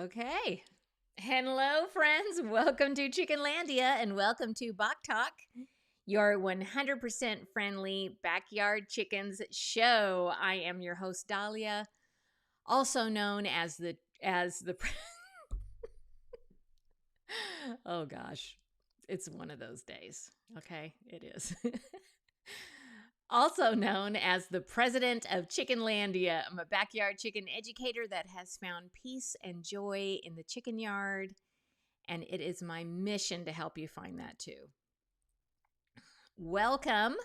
Okay. Hello, friends. Welcome to Chickenlandia and welcome to Bawk, your 100% friendly backyard chickens show. I am your host, Dahlia, also known as the oh gosh, it's one of those days. Okay, it is. Also known as the president of Chickenlandia. I'm a backyard chicken educator that has found peace and joy in the chicken yard, and it is my mission to help you find that too. Welcome.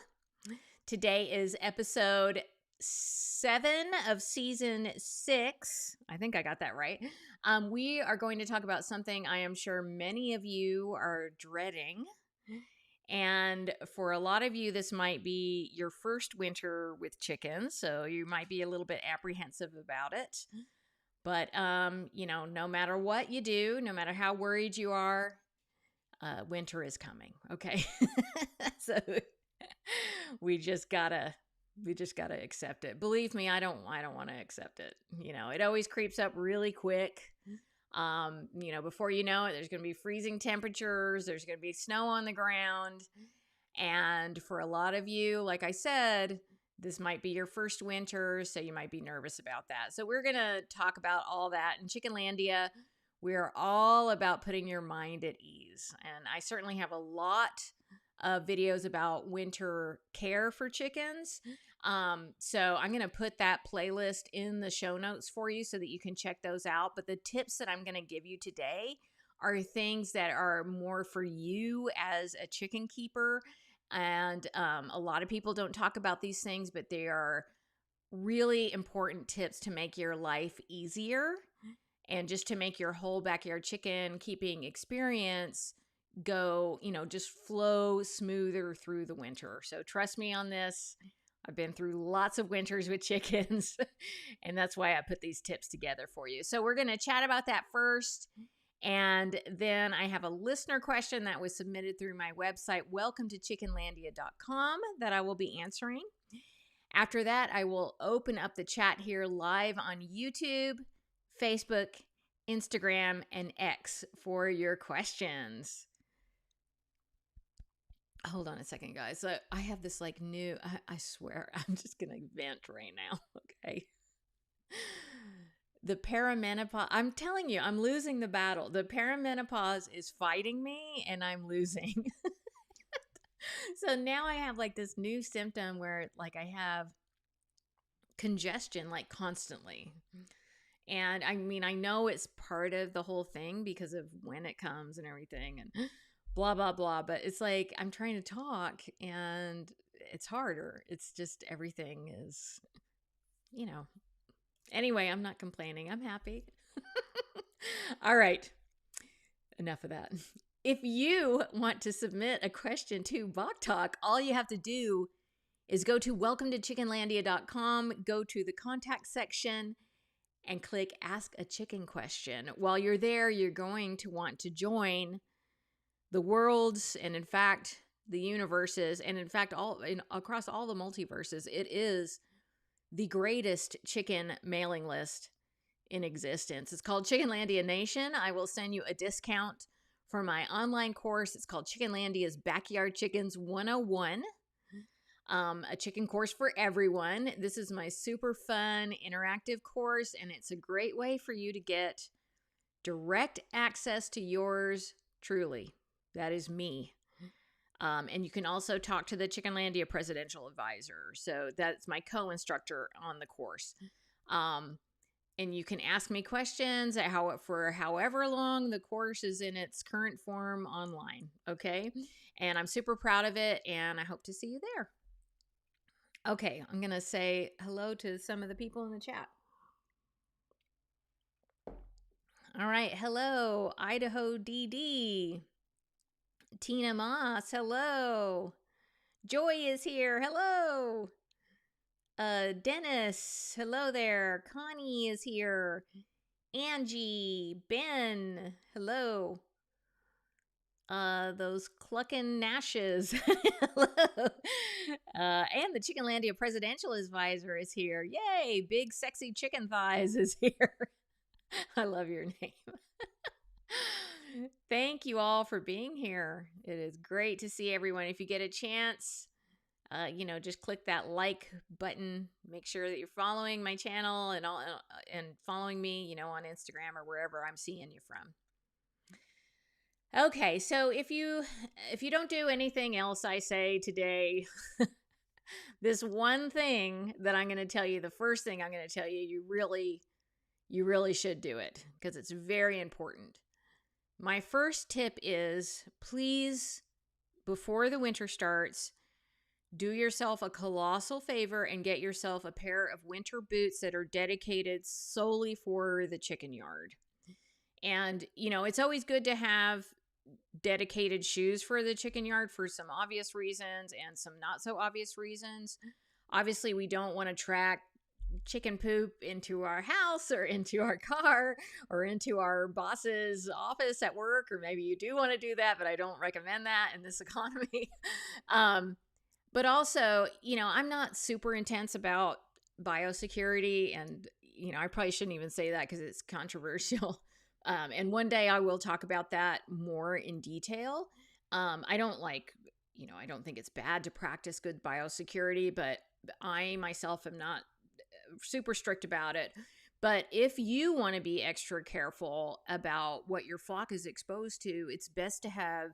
Today is episode 7 of season 6. I think I got that right. We are going to talk about something I am sure many of you are dreading. And for a lot of you, this might be your first winter with chickens, so you might be a little bit apprehensive about it. But, no matter what you do, no matter how worried you are, winter is coming, okay? So we just gotta accept it. Believe me, I don't want to accept it. It always creeps up really quick. Before you know it, there's going to be freezing temperatures. There's going to be snow on the ground. And for a lot of you, like I said, this might be your first winter, so you might be nervous about that. So we're going to talk about all that. In Chickenlandia, we're all about putting your mind at ease. And I certainly have a lot of videos about winter care for chickens. So I'm going to put that playlist in the show notes for you so that you can check those out. But the tips that I'm going to give you today are things that are more for you as a chicken keeper. And a lot of people don't talk about these things, but they are really important tips to make your life easier and just to make your whole backyard chicken keeping experience go, just flow smoother through the winter. So trust me on this. I've been through lots of winters with chickens, and that's why I put these tips together for you. So we're going to chat about that first. And then I have a listener question that was submitted through my website, welcome to chickenlandia.com, that I will be answering. After that, I will open up the chat here live on YouTube, Facebook, Instagram, and X for your questions. Hold on a second, guys. So I have this new, I swear, I'm just going to vent right now. Okay. The perimenopause, I'm telling you, I'm losing the battle. The perimenopause is fighting me and I'm losing. So now I have this new symptom where I have congestion constantly. And I mean, I know it's part of the whole thing because of when it comes and everything and blah, blah, blah. But it's I'm trying to talk and it's harder. It's just everything is, Anyway, I'm not complaining. I'm happy. All right. Enough of that. If you want to submit a question to Bawk Talk, all you have to do is go to welcome-to-chickenlandia.com, go to the contact section, and click Ask a Chicken Question. While you're there, you're going to want to join the worlds and, in fact, the universes, and, in fact, across all the multiverses. It is the greatest chicken mailing list in existence. It's called Chickenlandia Nation. I will send you a discount for my online course. It's called Chickenlandia's Backyard Chickens 101. A chicken course for everyone. This is my super fun interactive course, and it's a great way for you to get direct access to yours truly. That is me. And you can also talk to the Chickenlandia presidential advisor. So that's my co-instructor on the course. And you can ask me questions for however long the course is in its current form online. Okay. And I'm super proud of it, and I hope to see you there. Okay. I'm going to say hello to some of the people in the chat. All right. Hello, Idaho DD. Tina Moss, hello. Joy is here, hello. Dennis, hello there. Connie is here. Angie, Ben, hello. Those clucking Nashes, hello. And the Chickenlandia presidential advisor is here. Yay, big sexy chicken thighs is here. I love your name. Thank you all for being here. It is great to see everyone. If you get a chance, just click that like button. Make sure that you're following my channel and following me, on Instagram or wherever I'm seeing you from. Okay, so if you don't do anything else I say today, this one thing that I'm going to tell you, the first thing I'm going to tell you, you really should do it because it's very important. My first tip is, please, before the winter starts, do yourself a colossal favor and get yourself a pair of winter boots that are dedicated solely for the chicken yard. And, it's always good to have dedicated shoes for the chicken yard for some obvious reasons and some not so obvious reasons. Obviously, we don't want to track chicken poop into our house or into our car or into our boss's office at work, or maybe you do want to do that, but I don't recommend that in this economy. But also, I'm not super intense about biosecurity, and I probably shouldn't even say that because it's controversial. And one day I will talk about that more in detail. I don't I don't think it's bad to practice good biosecurity, but I myself am not super strict about it. But if you want to be extra careful about what your flock is exposed to, it's best to have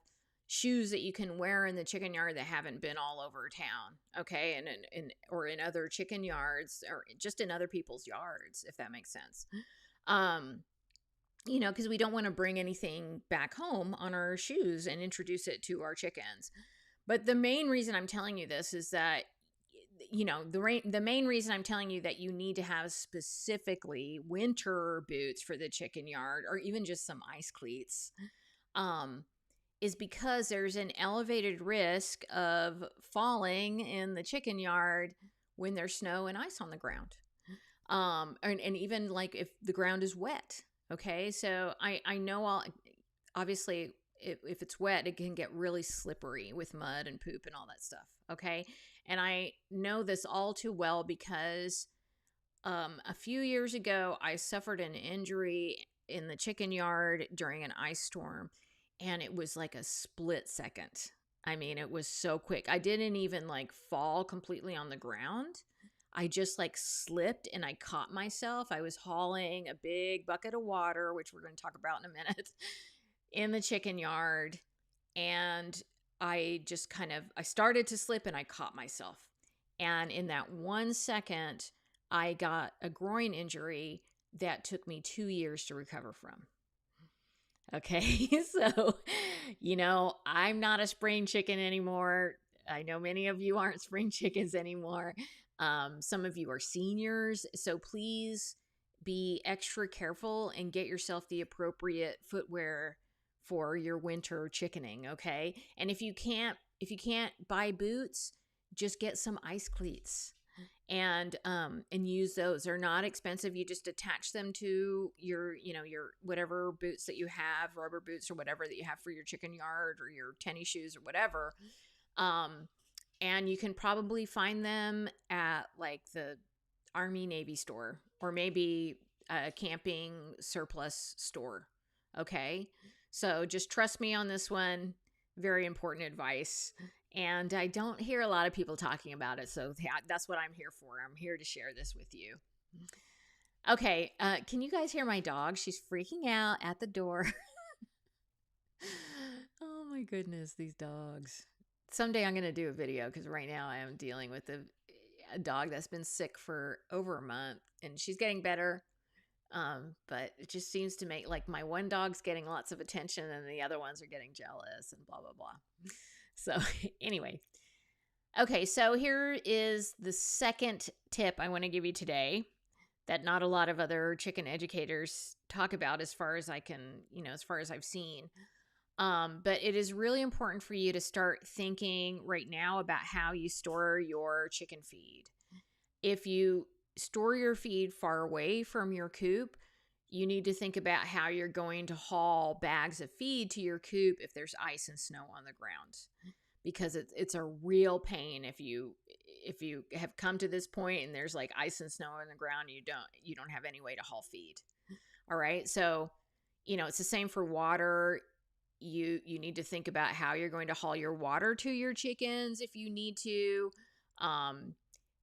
shoes that you can wear in the chicken yard that haven't been all over town, okay? And or in other chicken yards, or just in other people's yards, if that makes sense. Because we don't want to bring anything back home on our shoes and introduce it to our chickens. But the main reason I'm telling you this is that, the main reason I'm telling you that you need to have specifically winter boots for the chicken yard, or even just some ice cleats, is because there's an elevated risk of falling in the chicken yard when there's snow and ice on the ground. And even like if the ground is wet. Okay, so I know obviously if it's wet, it can get really slippery with mud and poop and all that stuff. Okay, and I know this all too well because a few years ago I suffered an injury in the chicken yard during an ice storm, and it was like a split second. I mean, it was so quick. I didn't even fall completely on the ground. I just slipped and I caught myself. I was hauling a big bucket of water, which we're going to talk about in a minute, in the chicken yard. And I just I started to slip and I caught myself. And in that 1 second, I got a groin injury that took me 2 years to recover from. Okay, so, I'm not a spring chicken anymore. I know many of you aren't spring chickens anymore. Some of you are seniors, so please be extra careful and get yourself the appropriate footwear for your winter chickening, okay? And if you can't buy boots, just get some ice cleats and use those. They're not expensive. You just attach them to your whatever boots that you have, rubber boots or whatever that you have for your chicken yard, or your tennis shoes or whatever. And you can probably find them at the Army Navy store, or maybe a camping surplus store. Okay. So just trust me on this one. Very important advice. And I don't hear a lot of people talking about it. So that's what I'm here for. I'm here to share this with you. Okay. Can you guys hear my dog? She's freaking out at the door. Oh my goodness, these dogs. Someday I'm going to do a video because right now I am dealing with a dog that's been sick for over a month, and she's getting better. But it just seems to make my one dog's getting lots of attention and the other ones are getting jealous and blah, blah, blah. So anyway, okay. So here is the second tip I want to give you today that not a lot of other chicken educators talk about as far as I can, as far as I've seen. But it is really important for you to start thinking right now about how you store your chicken feed. If you store your feed far away from your coop, you need to think about how you're going to haul bags of feed to your coop if there's ice and snow on the ground, because it's a real pain if you have come to this point and there's ice and snow on the ground, you don't have any way to haul feed. All right. So, it's the same for water. You need to think about how you're going to haul your water to your chickens if you need to. Um,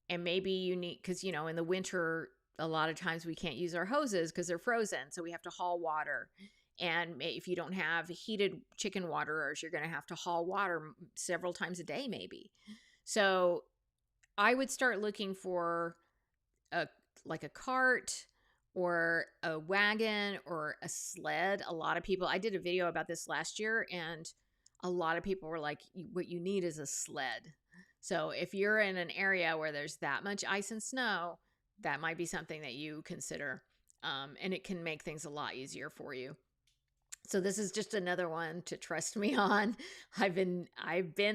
and maybe you need, because, in the winter, a lot of times we can't use our hoses because they're frozen. So we have to haul water. And if you don't have heated chicken waterers, you're going to have to haul water several times a day, maybe. So I would start looking for a like a cart or a wagon or a sled. A lot of people, I did a video about this last year, and a lot of people were like, what you need is a sled. So if you're in an area where there's that much ice and snow, that might be something that you consider. And it can make things a lot easier for you. So this is just another one to trust me on. I've been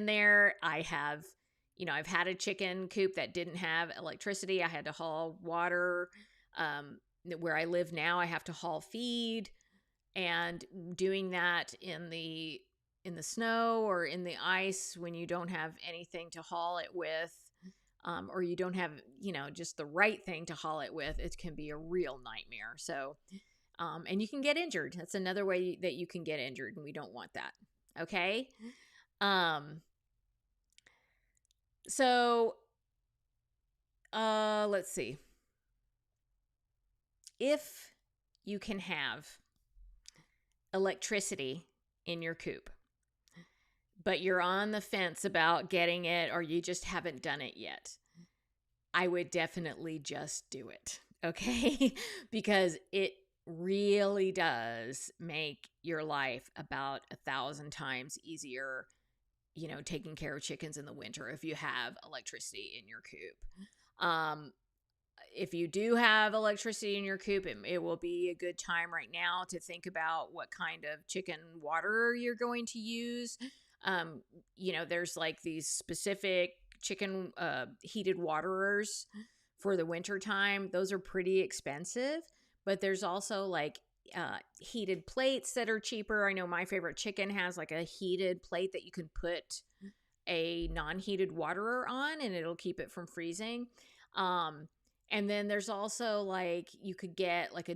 there. I've had a chicken coop that didn't have electricity. I had to haul water. Where I live now, I have to haul feed, and doing that in the snow or in the ice when you don't have anything to haul it with, or you don't have, just the right thing to haul it with, it can be a real nightmare. So, and you can get injured. That's another way that you can get injured, and we don't want that. Okay. So, let's see. If you can have electricity in your coop, but you're on the fence about getting it, or you just haven't done it yet, I would definitely just do it. Okay. Because it really does make your life about 1,000 times easier, taking care of chickens in the winter if you have electricity in your coop. If you do have electricity in your coop, it will be a good time right now to think about what kind of chicken water you're going to use. There's like these specific chicken heated waterers for the winter time. Those are pretty expensive, but there's also like heated plates that are cheaper. I know My Favorite Chicken has like a heated plate that you can put a non-heated waterer on, and it'll keep it from freezing. And then there's also like, you could get like a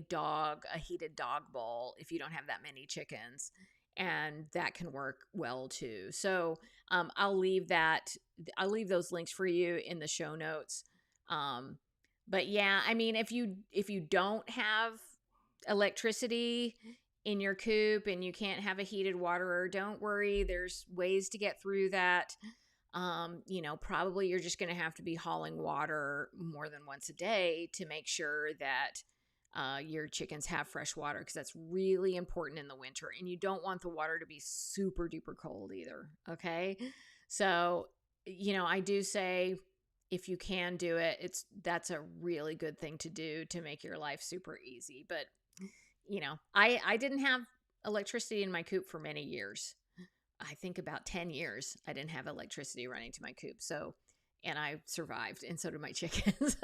heated dog bowl if you don't have that many chickens, and that can work well too. So I'll leave those links for you in the show notes. But yeah, I mean, if you don't have electricity in your coop and you can't have a heated waterer, don't worry. There's ways to get through that. Probably you're just going to have to be hauling water more than once a day to make sure that your chickens have fresh water, because that's really important in the winter, and you don't want the water to be super duper cold either. Okay. So, I do say if you can do it, that's a really good thing to do to make your life super easy. But, I didn't have electricity in my coop for many years. I think about 10 years, I didn't have electricity running to my coop. So, and I survived, and so did my chickens.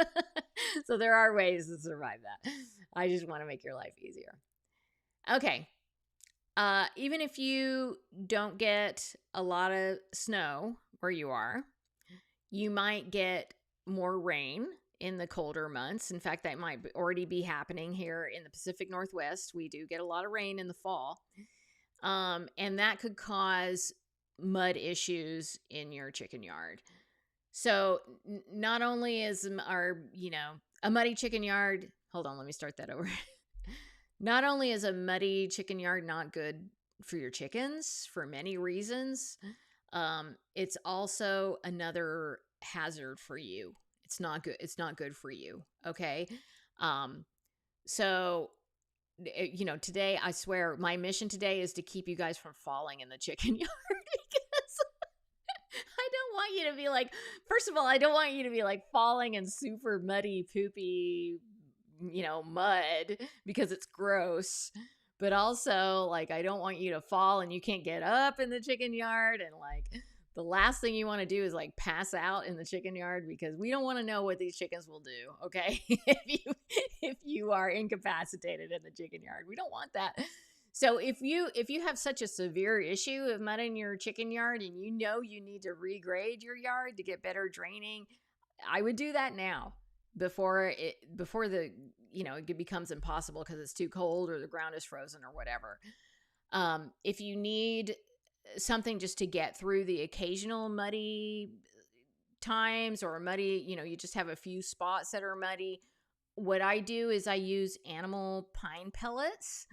So there are ways to survive that. I just want to make your life easier. Okay. Even if you don't get a lot of snow where you are, you might get more rain in the colder months. In fact, that might already be happening here in the Pacific Northwest. We do get a lot of rain in the fall. And that could cause mud issues in your chicken yard. So not only is a muddy chicken yard, hold on, let me start that over. Not only is a muddy chicken yard not good for your chickens for many reasons, it's also another hazard for you. It's not good. It's not good for you. Okay. So today, I swear my mission today is to keep you guys from falling in the chicken yard, because I don't want you to be like, first of all, I don't want you to be like falling in super muddy, poopy, mud, because it's gross. But also, like, I don't want you to fall and you can't get up in the chicken yard, and like, the last thing you want to do is like pass out in the chicken yard, because we don't want to know what these chickens will do. Okay. if you are incapacitated in the chicken yard, we don't want that. So if you have such a severe issue of mud in your chicken yard, and you need to regrade your yard to get better draining, I would do that now. before the, it becomes impossible because it's too cold or the ground is frozen or whatever. If you need something just to get through the occasional muddy times or muddy, you just have a few spots that are muddy, what I do is I use animal pine pellets.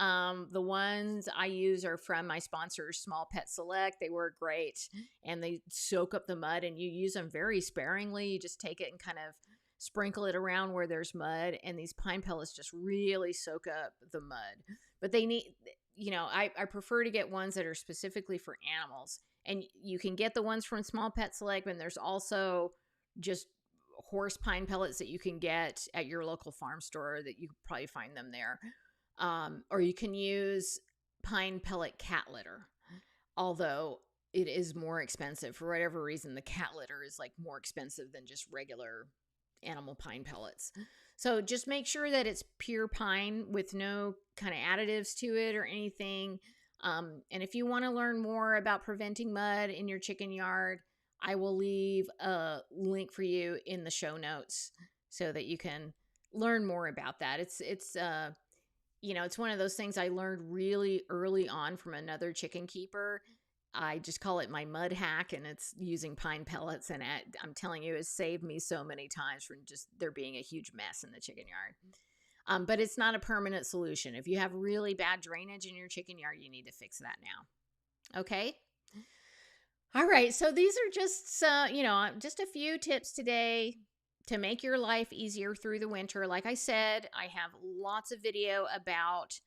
The ones I use are from my sponsor, Small Pet Select. They work great and they soak up the mud, and you use them very sparingly. You just take it and kind of sprinkle it around where there's mud, and these pine pellets just really soak up the mud. But they need, I prefer to get ones that are specifically for animals. And you can get the ones from Small Pet Select, and there's also just horse pine pellets that you can get at your local farm store that you could probably find them there. Or you can use pine pellet cat litter, although it is more expensive. For whatever reason, the cat litter is like more expensive than just regular animal pine pellets. So just make sure that it's pure pine with no kind of additives to it or anything. And if you want to learn more about preventing mud in your chicken yard, I will leave a link for you in the show notes so that you can learn more about that. It's one of those things I learned really early on from another chicken keeper. I just call it my mud hack, and it's using pine pellets. And I'm telling you, it's saved me so many times from just there being a huge mess in the chicken yard. But it's not a permanent solution. If you have really bad drainage in your chicken yard, you need to fix that now. Okay? All right. So these are just, just a few tips today to make your life easier through the winter. Like I said, I have lots of video about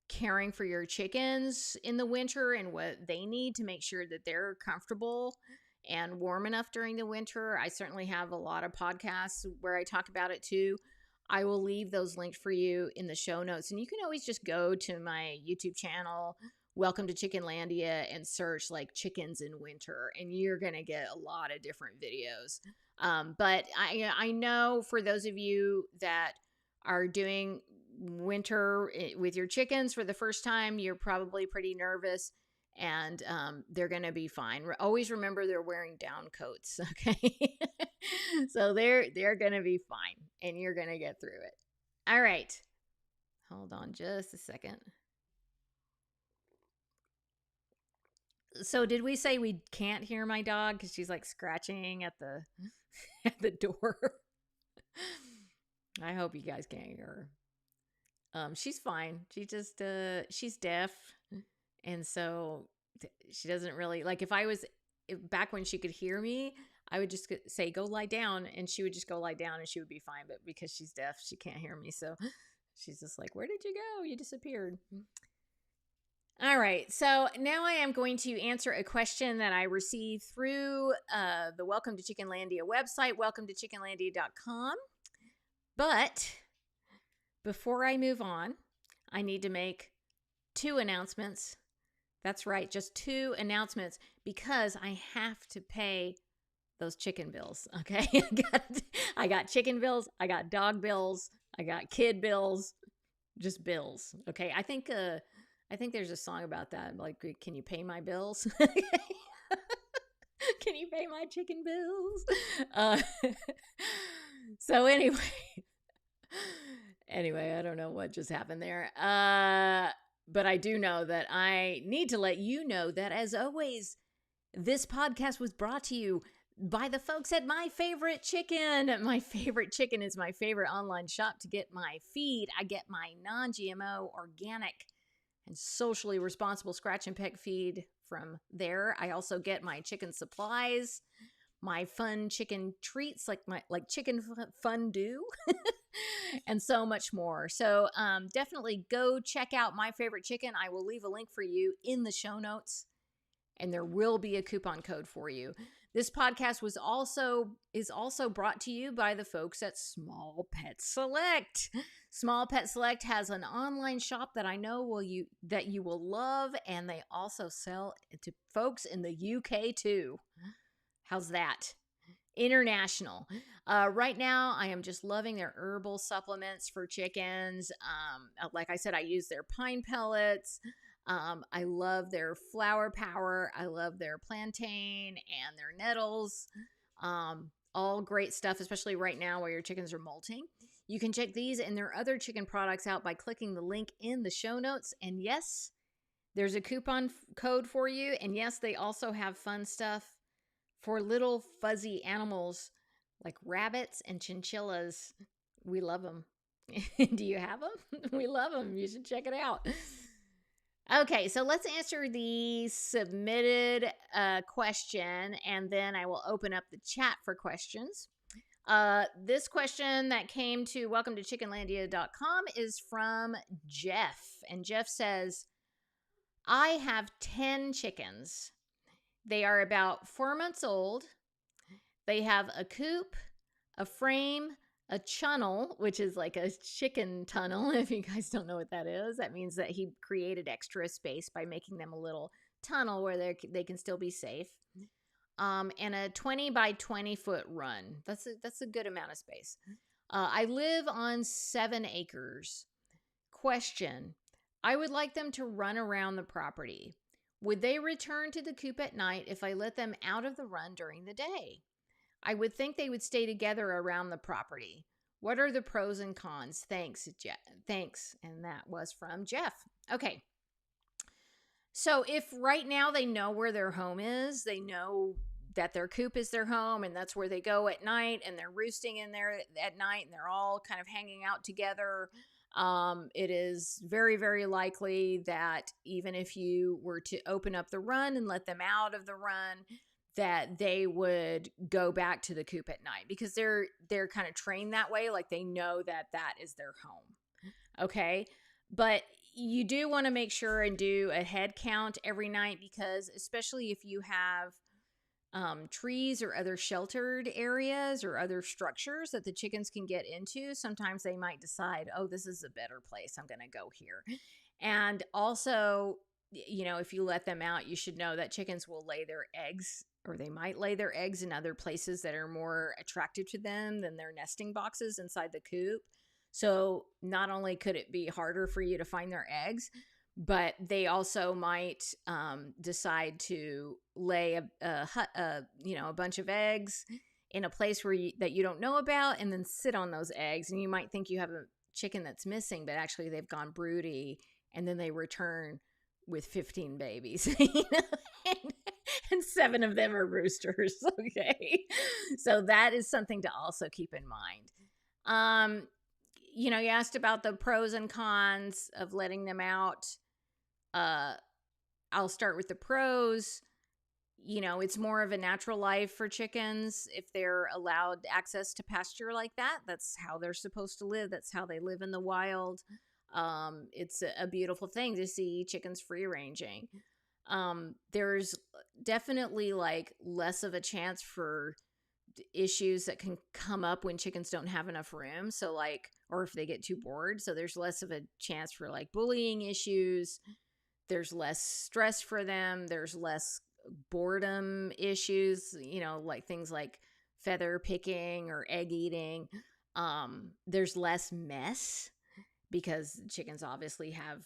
caring for your chickens in the winter and what they need to make sure that they're comfortable and warm enough during the winter. I certainly have a lot of podcasts where I talk about it too. I will leave those linked for you in the show notes. And you can always just go to my YouTube channel, Welcome to Chickenlandia, and search like chickens in winter, and you're going to get a lot of different videos. But I know for those of you that are doing winter with your chickens for the first time, you're probably pretty nervous, and they're going to be fine. Always remember they're wearing down coats, okay? So they're going to be fine, and you're going to get through it. All right. Hold on just a second. So did we say we can't hear my dog because she's like scratching at the at the door? I hope you guys can't hear her. She's fine. She just she's deaf, and so she doesn't really like. Back when she could hear me, I would just say go lie down, and she would just go lie down, and she would be fine. But because she's deaf, she can't hear me, so she's just like, "Where did you go? You disappeared." All right, so now I am going to answer a question that I received through the Welcome to Chickenlandia website, welcometochickenlandia.com. But before I move on, I need to make 2 announcements. That's right, just 2 announcements, because I have to pay those chicken bills, okay? I got chicken bills, I got dog bills, I got kid bills, just bills, okay? I think there's a song about that, like, can you pay my bills? Can you pay my chicken bills? So anyway, I don't know what just happened there. But I do know that I need to let you know that, as always, this podcast was brought to you by the folks at My Favorite Chicken. My Favorite Chicken is my favorite online shop to get my feed. I get my non-GMO, organic, and socially responsible scratch and peck feed from there. I also get my chicken supplies, my fun chicken treats like chicken fondue, and so much more. So definitely go check out My Favorite Chicken. I will leave a link for you in the show notes, and there will be a coupon code for you. This podcast is also brought to you by the folks at Small Pet Select. Small Pet Select has an online shop that I know that you will love, and they also sell to folks in the UK too. How's that? International. Right now, I am just loving their herbal supplements for chickens. Like I said, I use their pine pellets. I love their flower power. I love their plantain and their nettles. all great stuff, especially right now while your chickens are molting. You can check these and their other chicken products out by clicking the link in the show notes. And yes, there's a coupon code for you. And yes, they also have fun stuff for little fuzzy animals like rabbits and chinchillas. We love them. Do you have them? We love them. You should check it out. Okay, so let's answer the submitted question, and then I will open up the chat for questions. This question that came to welcome to chickenlandia.com is from Jeff. And Jeff says, I have 10 chickens. They are about 4 months old. They have a coop, a frame, a chunnel, which is like a chicken tunnel. If you guys don't know what that is, that means that he created extra space by making them a little tunnel where they can still be safe. And a 20 by 20 foot run. That's a good amount of space. I live on 7 acres. Question. I would like them to run around the property. Would they return to the coop at night if I let them out of the run during the day? I would think they would stay together around the property. What are the pros and cons? Thanks, Jeff. Thanks. And that was from Jeff. Okay. So if right now they know where their home is, they know that their coop is their home and that's where they go at night and they're roosting in there at night and they're all kind of hanging out together. It is very, very likely that even if you were to open up the run and let them out of the run, that they would go back to the coop at night because they're kind of trained that way. Like they know that is their home. Okay. But you do want to make sure and do a head count every night because especially if you have trees or other sheltered areas or other structures that the chickens can get into, sometimes they might decide, oh, this is a better place. I'm going to go here. And also, if you let them out, you should know that chickens will lay their eggs, or they might lay their eggs in other places that are more attractive to them than their nesting boxes inside the coop. So not only could it be harder for you to find their eggs, but they also might decide to lay a bunch of eggs in a place that you don't know about, and then sit on those eggs. And you might think you have a chicken that's missing, but actually they've gone broody, and then they return with 15 babies, and 7 of them are roosters. Okay, so that is something to also keep in mind. You asked about the pros and cons of letting them out. I'll start with the pros. It's more of a natural life for chickens if they're allowed access to pasture like that. That's how they're supposed to live. That's how they live in the wild. It's a beautiful thing to see chickens free ranging. There's definitely like less of a chance for issues that can come up when chickens don't have enough room. So like, or if they get too bored. So there's less of a chance for like bullying issues. There's less stress for them. There's less boredom issues, like things like feather picking or egg eating. There's less mess because chickens obviously have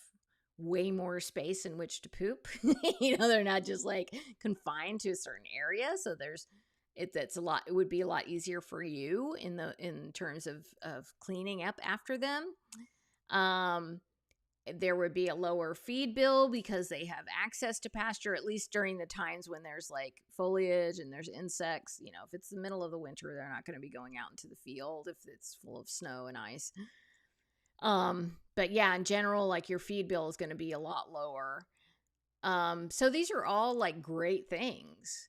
way more space in which to poop. They're not just like confined to a certain area. So it would be a lot easier for you in terms of cleaning up after them. There would be a lower feed bill because they have access to pasture, at least during the times when there's like foliage and there's insects. If it's the middle of the winter, they're not going to be going out into the field if it's full of snow and ice. But yeah, in general, like your feed bill is going to be a lot lower. So these are all like great things.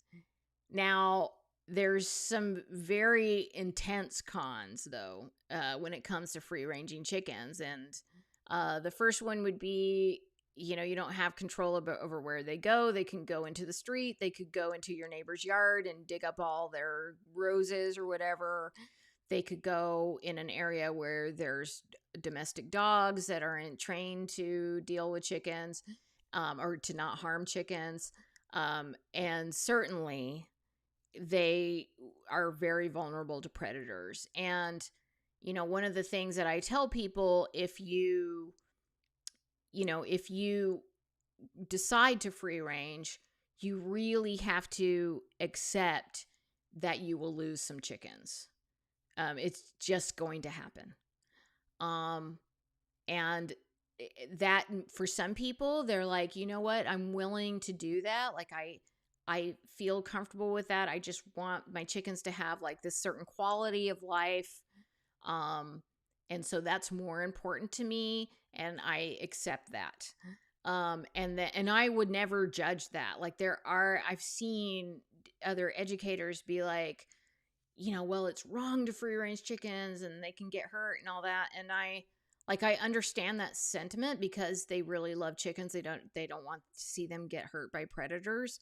Now, there's some very intense cons though, when it comes to free ranging chickens. And the first one would be, you don't have control over where they go. They can go into the street. They could go into your neighbor's yard and dig up all their roses or whatever. They could go in an area where there's domestic dogs that aren't trained to deal with chickens, or to not harm chickens. And certainly they are very vulnerable to predators. And one of the things that I tell people, if you decide to free range, you really have to accept that you will lose some chickens. It's just going to happen. And that, for some people, they're like, you know what, I'm willing to do that. Like I feel comfortable with that. I just want my chickens to have like this certain quality of life. And so that's more important to me, and I accept that. And I would never judge that. Like I've seen other educators be like, well, it's wrong to free range chickens and they can get hurt and all that. And I understand that sentiment because they really love chickens. They don't want to see them get hurt by predators.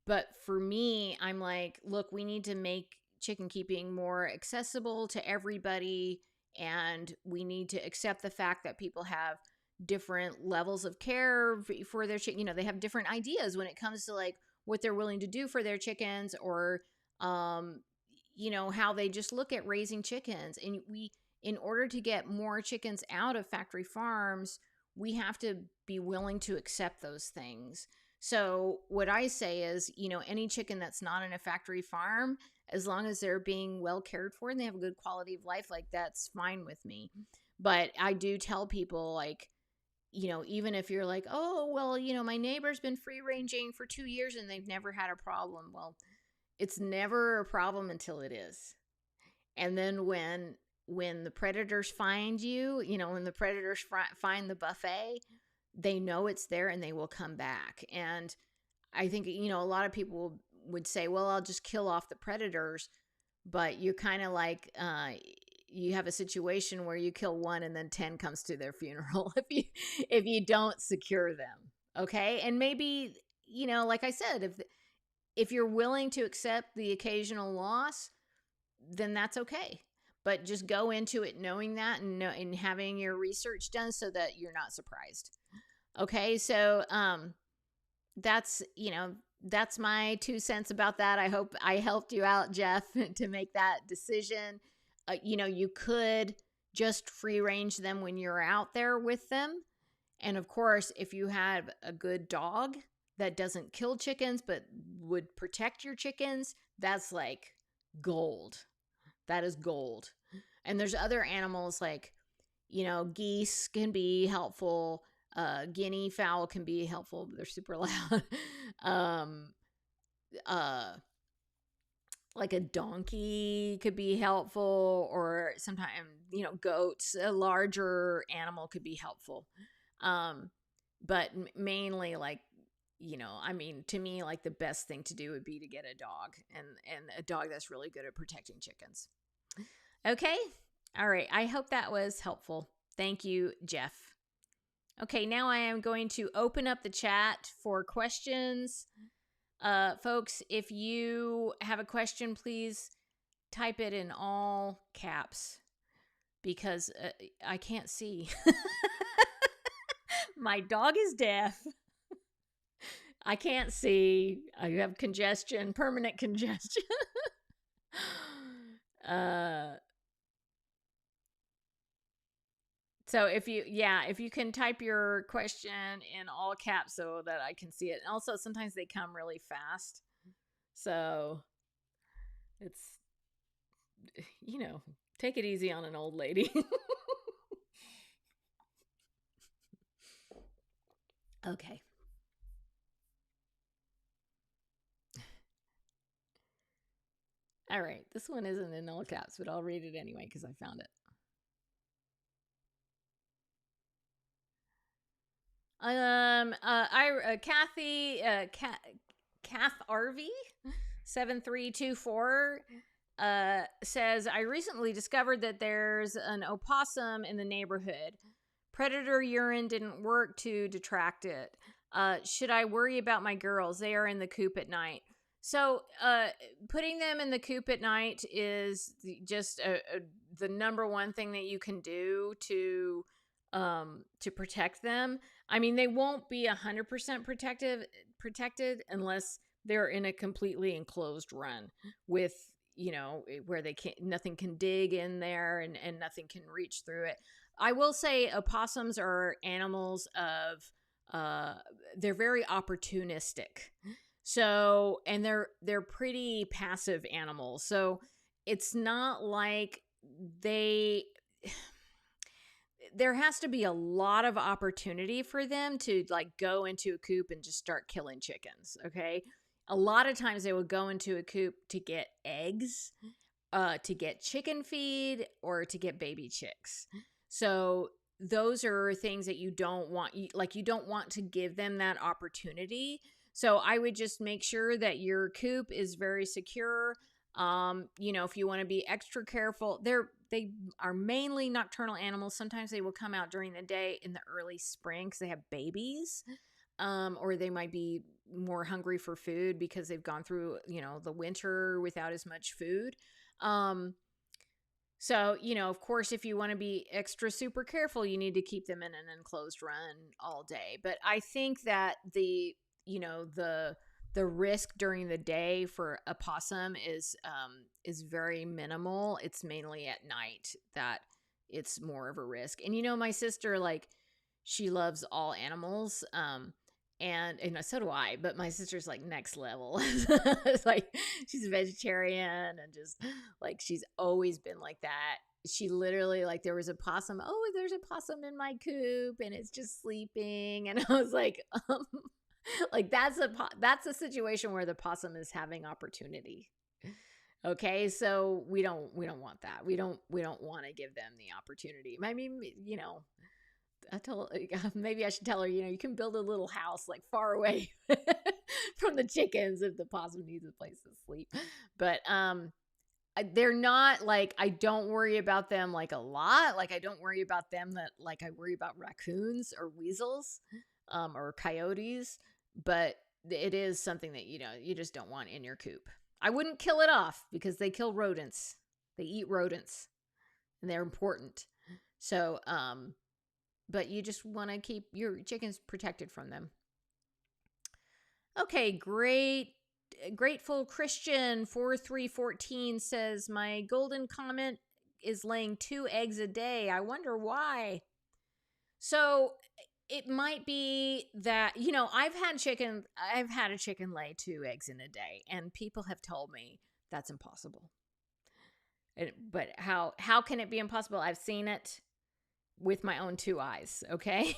But for me, I'm like, look, we need to make chicken keeping more accessible to everybody. And we need to accept the fact that people have different levels of care for their chicken. They have different ideas when it comes to like what they're willing to do for their chickens, or, how they just look at raising chickens. And in order to get more chickens out of factory farms, we have to be willing to accept those things. So what I say is, any chicken that's not in a factory farm, as long as they're being well cared for and they have a good quality of life, like that's fine with me. But I do tell people, like, even if you're like, oh, well, my neighbor's been free ranging for 2 years and they've never had a problem. Well, it's never a problem until it is. And then when the predators find you, when the predators find the buffet, they know it's there and they will come back. And I think, a lot of people would say, well, I'll just kill off the predators. But you're kind of like, you have a situation where you kill one and then 10 comes to their funeral if you don't secure them. Okay. And maybe, like I said, if you're willing to accept the occasional loss, then that's okay. But just go into it knowing that and having your research done so that you're not surprised. Okay. So, that's my 2 cents about that. I hope I helped you out, Jeff, to make that decision. You could just free range them when you're out there with them. And of course, if you have a good dog that doesn't kill chickens, but would protect your chickens, that's like gold. That is gold. And there's other animals like, geese can be helpful. Guinea fowl can be helpful, but they're super loud. Like a donkey could be helpful, or sometimes, goats, a larger animal could be helpful. But mainly like, to me, like the best thing to do would be to get a dog, and a dog that's really good at protecting chickens. Okay. All right. I hope that was helpful. Thank you, Jeff. Okay. Now I am going to open up the chat for questions. Folks, if you have a question, please type it in all caps because I can't see. My dog is deaf. I can't see. I have congestion, permanent congestion. So if you can type your question in all caps so that I can see it. And also sometimes they come really fast. So it's, take it easy on an old lady. Okay. All right. This one isn't in all caps, but I'll read it anyway because I found it. Kathy, Kath RV 7324 says, I recently discovered that there's an opossum in the neighborhood. Predator urine didn't work to detract it. Should I worry about my girls? They are in the coop at night. So, putting them in the coop at night is just the number one thing that you can do to protect them. I mean, they won't be 100% protected unless they're in a completely enclosed run with, where nothing can dig in there and nothing can reach through it. I will say opossums are animals of, they're very opportunistic. So, and they're pretty passive animals. So it's not like they there has to be a lot of opportunity for them to like go into a coop and just start killing chickens. Okay. A lot of times they will go into a coop to get eggs, to get chicken feed, or to get baby chicks. So those are things that you don't want, you don't want to give them that opportunity. So I would just make sure that your coop is very secure. If you want to be extra careful, they are mainly nocturnal animals. Sometimes they will come out during the day in the early spring because they have babies. Or they might be more hungry for food because they've gone through, the winter without as much food. So, of course, if you want to be extra super careful, you need to keep them in an enclosed run all day. But I think that the risk during the day for a possum is very minimal. It's mainly at night that it's more of a risk. And my sister, like, she loves all animals. And so do I, but my sister's like next level. It's like she's a vegetarian and just like she's always been like that. She literally, like, there was a possum. Oh, there's a possum in my coop and it's just sleeping. And I was like, like that's a situation where the possum is having opportunity. Okay, so we don't want that. We don't want to give them the opportunity. I mean, maybe I should tell her, you can build a little house like far away from the chickens if the possum needs a place to sleep. But they're not like, I don't worry about them like a lot. Like I don't worry about them that like I worry about raccoons or weasels or coyotes. But it is something that, you just don't want in your coop. I wouldn't kill it off because they kill rodents. They eat rodents and they're important. So, but you just want to keep your chickens protected from them. Okay, great. Grateful Christian 4314 says, my golden comet is laying 2 eggs a day. I wonder why. So it might be that, I've had a chicken lay 2 eggs in a day, and people have told me that's impossible. But how can it be impossible? I've seen it with my own 2 eyes, okay?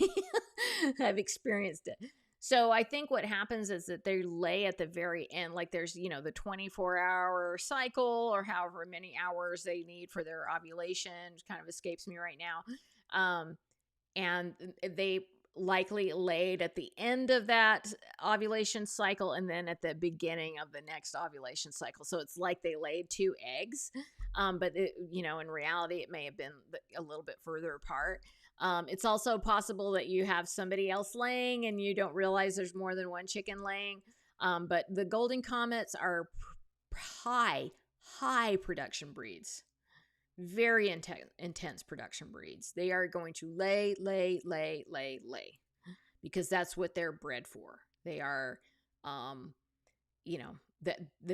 I've experienced it. So I think what happens is that they lay at the very end, like there's, the 24-hour cycle or however many hours they need for their ovulation, which kind of escapes me right now. And they likely laid at the end of that ovulation cycle and then at the beginning of the next ovulation cycle. So it's like they laid 2 eggs. But in reality, it may have been a little bit further apart. It's also possible that you have somebody else laying and you don't realize there's more than one chicken laying. But the golden comets are high production breeds. Very intense production breeds. They are going to lay because that's what they're bred for. They are, that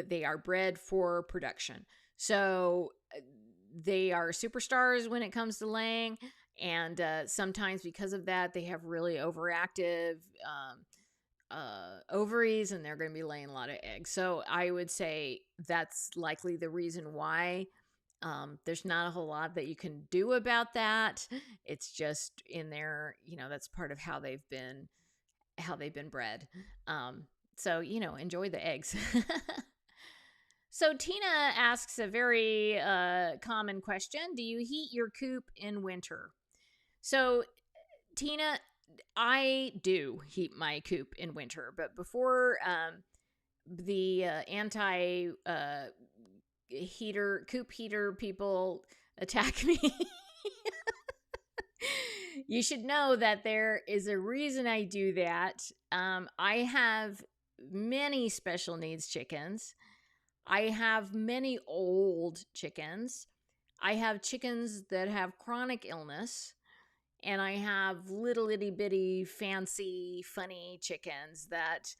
they are bred for production. So they are superstars when it comes to laying. And sometimes because of that, they have really overactive ovaries and they're going to be laying a lot of eggs. So I would say that's likely the reason why. There's not a whole lot that you can do about that. It's just in there, that's part of how they've been bred. So, enjoy the eggs. So Tina asks a very common question. Do you heat your coop in winter? So Tina, I do heat my coop in winter, but before the coop heater people attack me, you should know that there is a reason I do that. I have many special needs chickens. I have many old chickens. I have chickens that have chronic illness. And I have little itty bitty fancy funny chickens that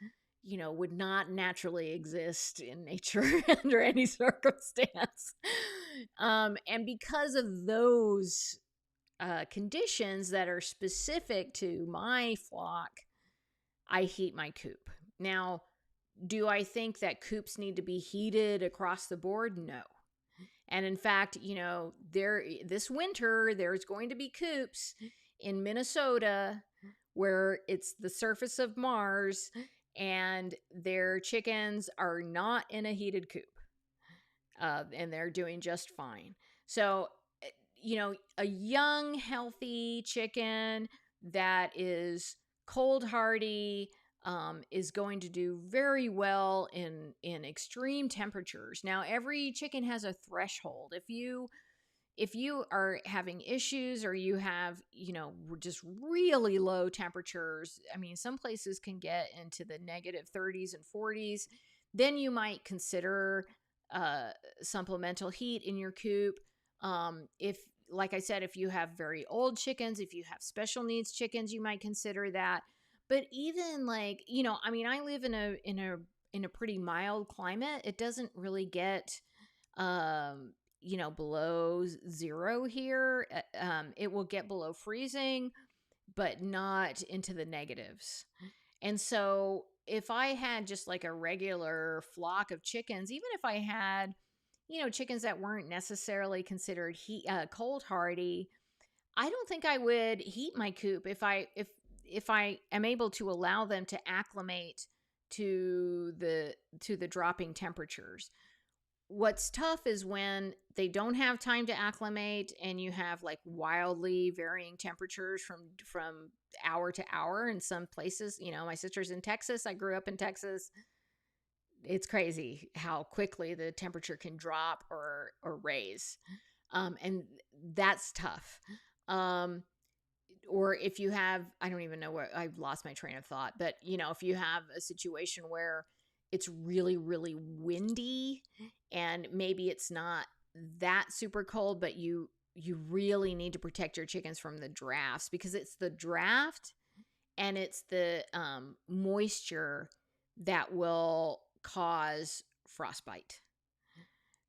would not naturally exist in nature under any circumstance. And because of those conditions that are specific to my flock, I heat my coop. Now, Do I think that coops need to be heated across the board? No. And in fact, this winter, there's going to be coops in Minnesota where it's the surface of Mars and their chickens are not in a heated coop. And they're doing just fine. So, a young, healthy chicken that is cold hardy is going to do very well in extreme temperatures. Now, every chicken has a threshold. If you are having issues or you have, just really low temperatures, I mean, some places can get into the negative 30s and 40s, then you might consider supplemental heat in your coop. If, like I said, if you have very old chickens, if you have special needs chickens, you might consider that. But even I live in a pretty mild climate. It doesn't really get, below zero here. It will get below freezing, but not into the negatives. And so if I had just like a regular flock of chickens, even if I had, chickens that weren't necessarily considered cold hardy, I don't think I would heat my coop if I am able to allow them to acclimate to the dropping temperatures. What's tough is when they don't have time to acclimate and you have like wildly varying temperatures from hour to hour in some places. My sister's in Texas. I grew up in Texas. It's crazy how quickly the temperature can drop or raise. And that's tough. Or if you have, I don't even know where, I've lost my train of thought, but if you have a situation where it's really, really windy and maybe it's not that super cold, but you really need to protect your chickens from the drafts, because it's the draft and it's the moisture that will cause frostbite.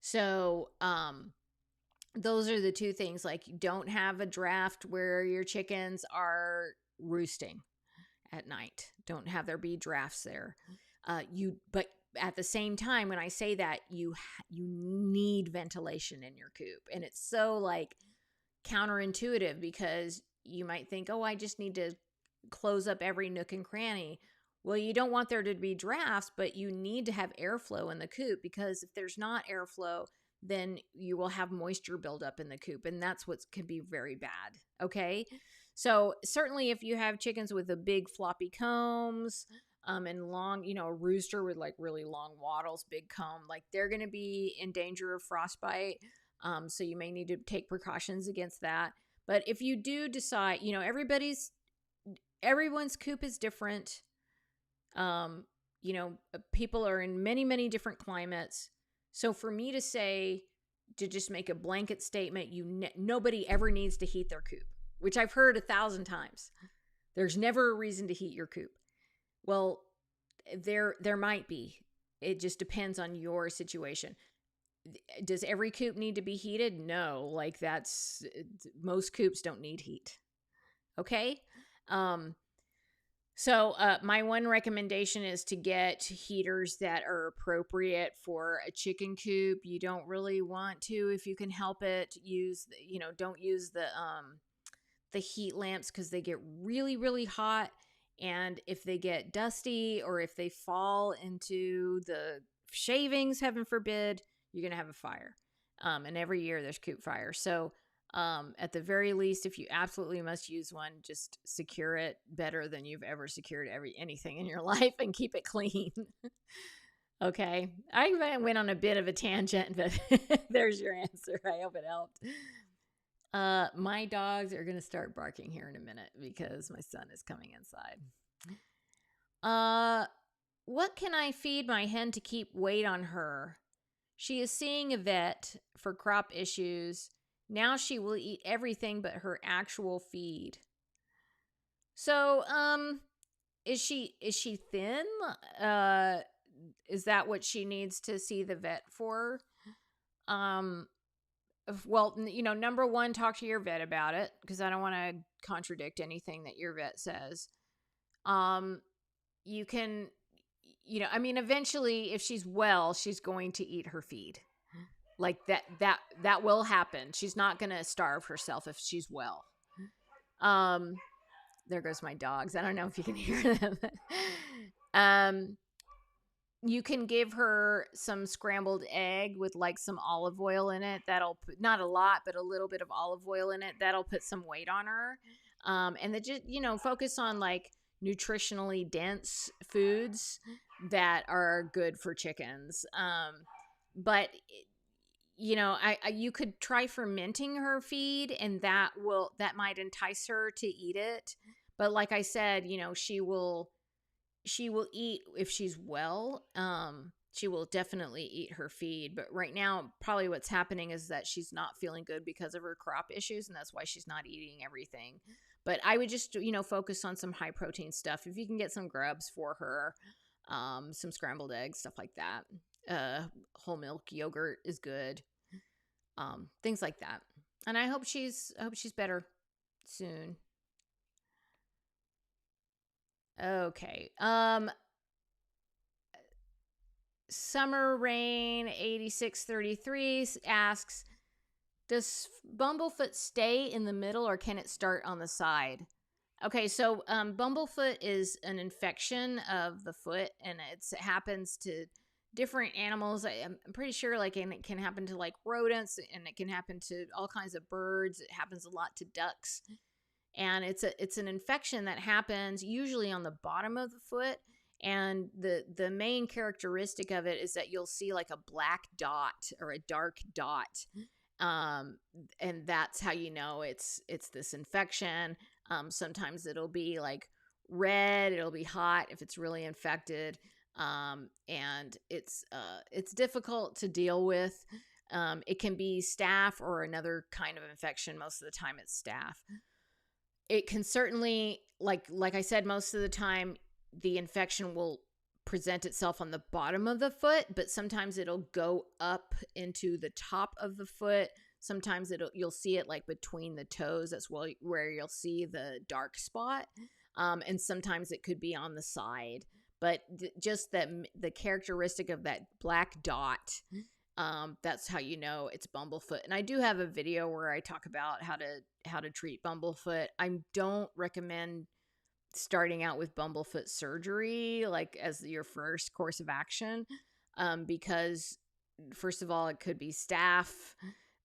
So, those are the two things. Like, you don't have a draft where your chickens are roosting at night. Don't have there be drafts there. But at the same time, when I say that, you need ventilation in your coop, and it's so like counterintuitive, because you might think, oh, I just need to close up every nook and cranny. Well, you don't want there to be drafts, but you need to have airflow in the coop, because if there's not airflow, then you will have moisture buildup in the coop, and that's what can be very bad. Okay. So certainly if you have chickens with the big floppy combs, and long, a rooster with like really long wattles, big comb, like they're going to be in danger of frostbite. So you may need to take precautions against that. But if you do decide, everyone's coop is different. People are in many, many different climates. So for me to say, to just make a blanket statement, nobody ever needs to heat their coop, which I've heard 1,000 times. There's never a reason to heat your coop. Well, there might be. It just depends on your situation. Does every coop need to be heated? No, most coops don't need heat. Okay? So my one recommendation is to get heaters that are appropriate for a chicken coop. You don't really want to, if you can help it, don't use the heat lamps, because they get really, really hot. And if they get dusty or if they fall into the shavings, heaven forbid, you're going to have a fire. And every year there's coop fire. So at the very least, if you absolutely must use one, just secure it better than you've ever secured anything in your life, and keep it clean. Okay. I went on a bit of a tangent, but there's your answer. I hope it helped. My dogs are going to start barking here in a minute because my son is coming inside. What can I feed my hen to keep weight on her? She is seeing a vet for crop issues. Now she will eat everything but her actual feed. So, is she thin? Is that what she needs to see the vet for? Well, number one, talk to your vet about it, because I don't want to contradict anything that your vet says. You can, I mean, eventually, if she's well, she's going to eat her feed. Like that will happen. She's not going to starve herself if she's well. There goes my dogs. I don't know if you can hear them. You can give her some scrambled egg with like some olive oil in it. That'll put, not a lot, but a little bit of olive oil in it. That'll put some weight on her. And then just, focus on like nutritionally dense foods that are good for chickens. But you could try fermenting her feed, and that might entice her to eat it. But like I said, she will eat if she's well. She will definitely eat her feed. But right now, probably what's happening is that she's not feeling good because of her crop issues, and that's why she's not eating everything. But I would just, focus on some high protein stuff. If you can get some grubs for her, some scrambled eggs, stuff like that. Whole milk yogurt is good. Things like that. And I hope she's better soon. Okay. Summer Rain 8633 asks, does Bumblefoot stay in the middle or can it start on the side? Okay, so Bumblefoot is an infection of the foot, and it happens to different animals. I'm pretty sure and it can happen to like rodents, and it can happen to all kinds of birds. It happens a lot to ducks. And it's an infection that happens usually on the bottom of the foot. And the main characteristic of it is that you'll see like a black dot or a dark dot. And that's how you know it's this infection. Sometimes it'll be like red, it'll be hot if it's really infected. And it's difficult to deal with. It can be staph or another kind of infection. Most of the time it's staph. It can certainly, like I said, most of the time the infection will present itself on the bottom of the foot, but sometimes it'll go up into the top of the foot. Sometimes you'll see it like between the toes. That's where you'll see the dark spot. And sometimes it could be on the side. But just the characteristic of that black dot, that's how you know it's Bumblefoot. And I do have a video where I talk about how to treat Bumblefoot. I don't recommend starting out with Bumblefoot surgery like as your first course of action, because first of all, it could be staph,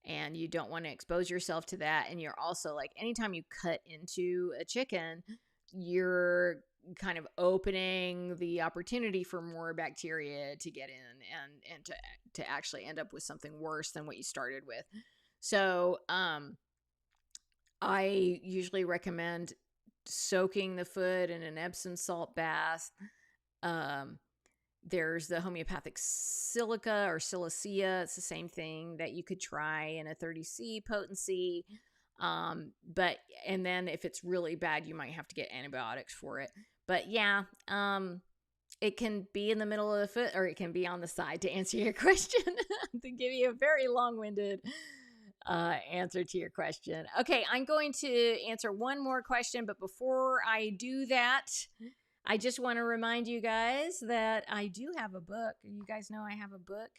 and you don't want to expose yourself to that. And you're also like, anytime you cut into a chicken, you're kind of opening the opportunity for more bacteria to get in and to actually end up with something worse than what you started with. So I usually recommend soaking the foot in an Epsom salt bath. There's the homeopathic silica or silicea. It's the same thing that you could try in a 30C potency. And then if it's really bad, you might have to get antibiotics for it. But yeah, it can be in the middle of the foot or it can be on the side, to answer your question, to give you a very long-winded answer to your question. Okay, I'm going to answer one more question, but before I do that, I just want to remind you guys that I do have a book. You guys know I have a book.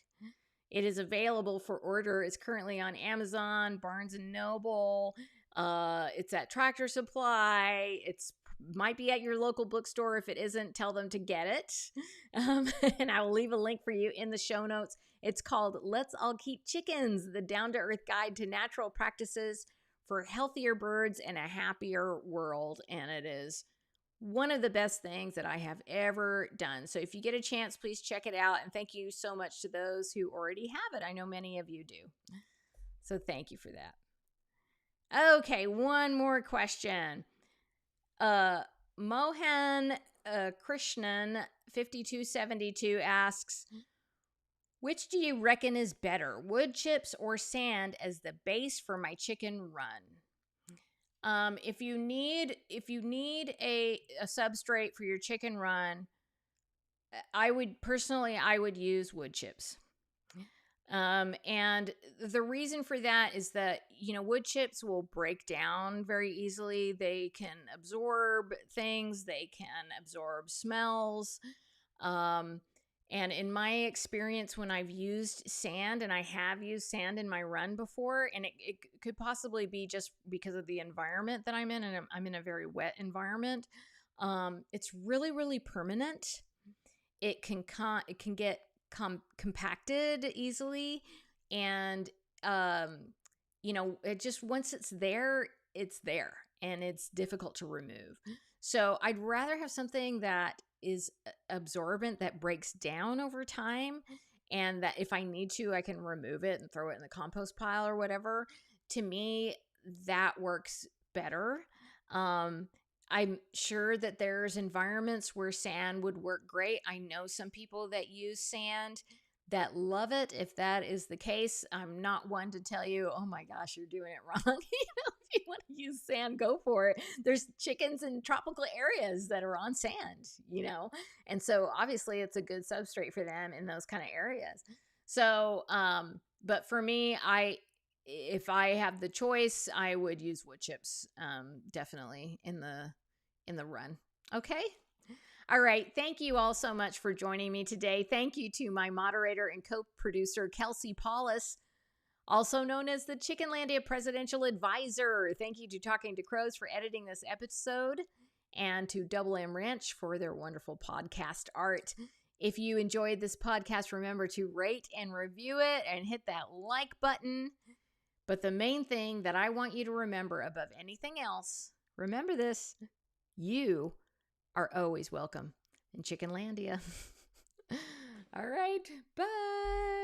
It is available for order. It's currently on Amazon, Barnes & Noble. It's at Tractor Supply. It's might be at your local bookstore. If it isn't, tell them to get it. And I will leave a link for you in the show notes. It's called Let's All Keep Chickens, the down-to-earth guide to natural practices for healthier birds and a happier world. And it is one of the best things that I have ever done. So if you get a chance, please check it out. And thank you so much to those who already have it. I know many of you do. So thank you for that. Okay, one more question. Mohan Krishnan 5272 asks, which do you reckon is better, wood chips or sand as the base for my chicken run? If you need a substrate for your chicken run, I would use wood chips. And the reason for that is that, wood chips will break down very easily. They can absorb things. They can absorb smells. And in my experience, when I've used sand, and I have used sand in my run before, and it could possibly be just because of the environment that I'm in, and I'm in a very wet environment. It's really, really permanent. It can get compacted easily, and it just, once it's there, and it's difficult to remove. So I'd rather have something that is absorbent, that breaks down over time, and that if I need to, I can remove it and throw it in the compost pile or whatever. To me, that works better. I'm sure that there's environments where sand would work great. I know some people that use sand that love it. If that is the case, I'm not one to tell you, oh my gosh, you're doing it wrong. If you want to use sand, go for it. There's chickens in tropical areas that are on sand, and so obviously it's a good substrate for them in those kind of areas. So, but for me, if I have the choice, I would use wood chips, definitely in the run. Okay. All right. Thank you all so much for joining me today. Thank you to my moderator and co-producer, Kelsey Paulus, also known as the Chickenlandia Presidential Advisor. Thank you to Talking to Crows for editing this episode, and to Double M Ranch for their wonderful podcast art. If you enjoyed this podcast, remember to rate and review it and hit that like button. But the main thing that I want you to remember above anything else, remember this: you are always welcome in Chickenlandia. All right. Bye.